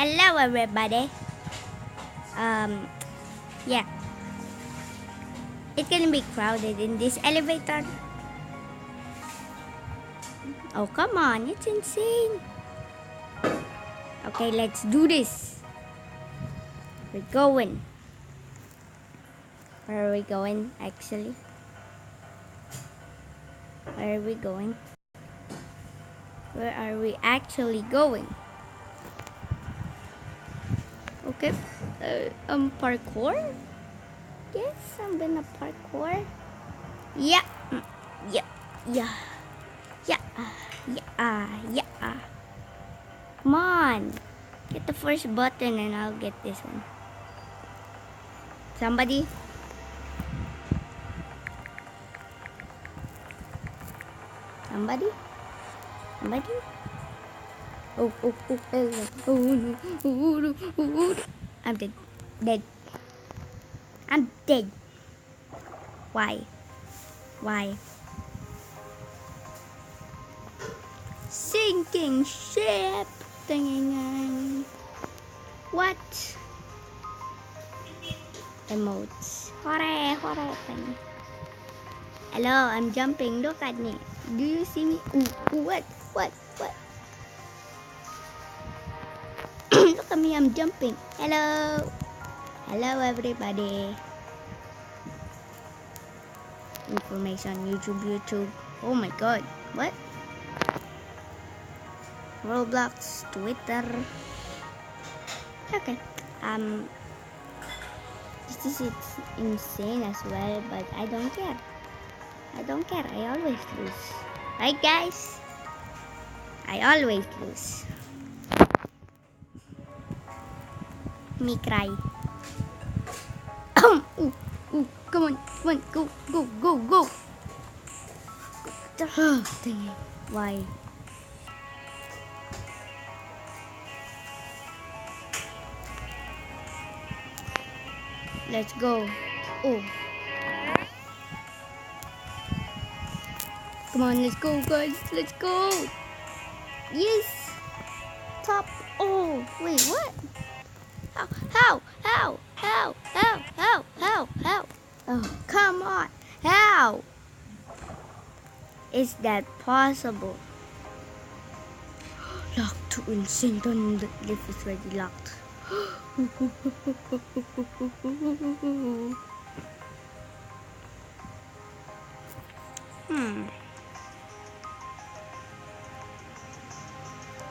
Hello, everybody. Yeah, it's gonna be crowded in this elevator. Oh, come on, it's insane. Okay, let's do this. We're going. Where are we going, actually? Where are we going? Where are we actually going? Okay, parkour? Yes, I'm gonna parkour. Yeah, yeah, yeah, yeah, yeah. Come on, get the first button and I'll get this one. Somebody? Somebody? Somebody? Oh, no. Oh, no. I'm dead. Dead. I'm dead. Why? Why? Sinking ship. What? Emotes. Hore, hore. Hello, I'm jumping. Look at me. Do you see me? Ooh, what? Look at me, I'm jumping. Hello. Hello, everybody. Information, YouTube. Oh my god. What? Roblox, Twitter. Okay. This is insane as well, but I don't care. I always lose. Right, guys? I always lose. Me cry. Come on, go. Oh, dang it. Why? Let's go. Oh. Come on, let's go, guys. Let's go. Yes. Top. Oh, wait, what? How? Oh, come on. How? Is that possible? Locked to insane. The lift is already locked.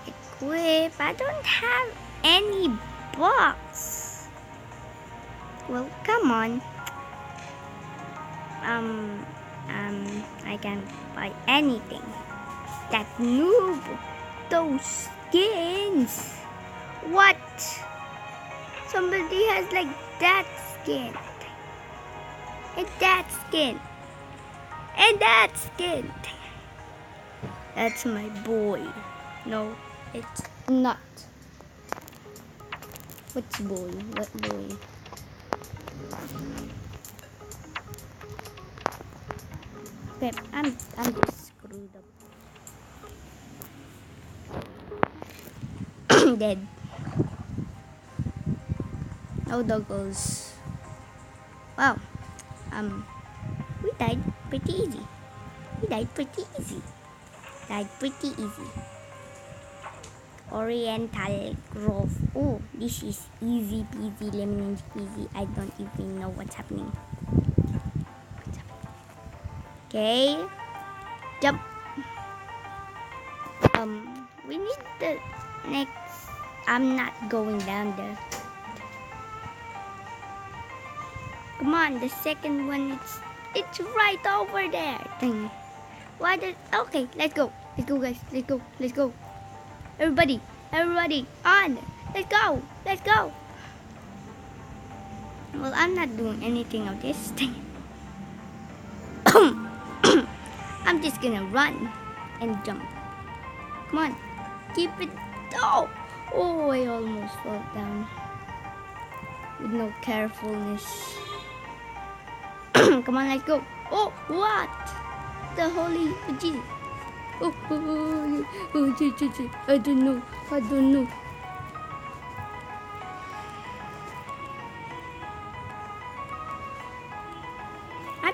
Equip. I don't have any box. Well, come on. I can't buy anything. That noob. Those skins. What? Somebody has like that skin. And that skin. And that skin. That's my boy. No, it's not. What's boy? What boy? Okay, I'm just screwed up. Dead. No doggos. Wow. We died pretty easy. Oriental Grove. Oh, this is easy peasy lemon squeezy. I don't even know what's happening. Okay. Jump. We need the next. I'm not going down there. Come on, the second one. It's right over there. Dang. Why did? Okay, let's go, guys. Let's go. Everybody, on! Let's go! Well, I'm not doing anything of this thing. I'm just gonna run and jump. Come on, keep it. Oh, I almost fell down with no carefulness. Come on, let's go. Oh, what? The holy Jesus. Oh, I don't know.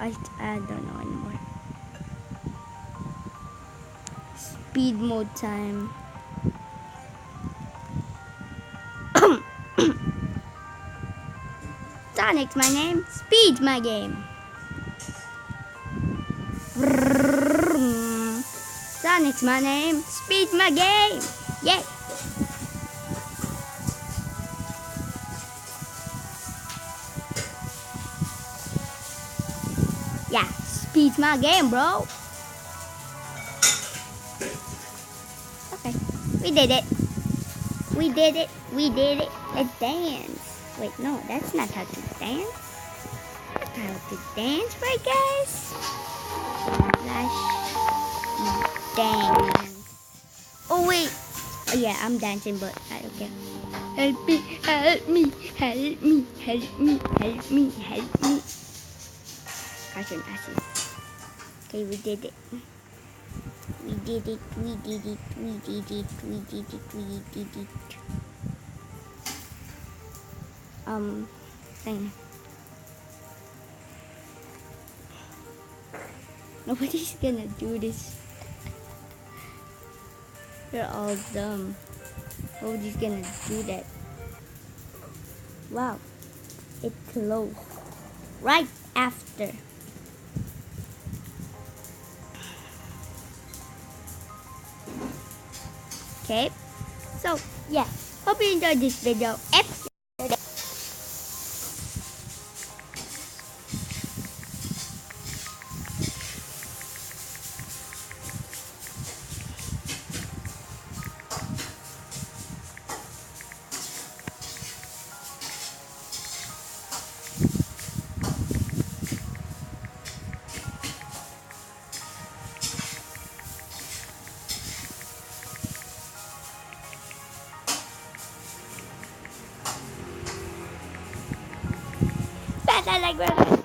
I don't know anymore. Speed mode time. Sonic's my name. Speed's my game. Sonic's my name. Speed's my game. Yay. Yeah, speed's my game, bro. Okay, we did it. We did it. We did it. Let's dance. Wait, no, that's not how to dance. That's how to dance, right, guys? Let's dance. Oh, wait. Oh, yeah, I'm dancing, but okay. Help me, help me, help me, help me, help me, help me. Cartoon asses. Okay, we did it. We did it, we did it, we did it, we did it, we did it. Thing. Nobody's gonna do this. They're all dumb. Nobody's gonna do that. Wow, it closed right after. Okay, so yeah, hope you enjoyed this video. Like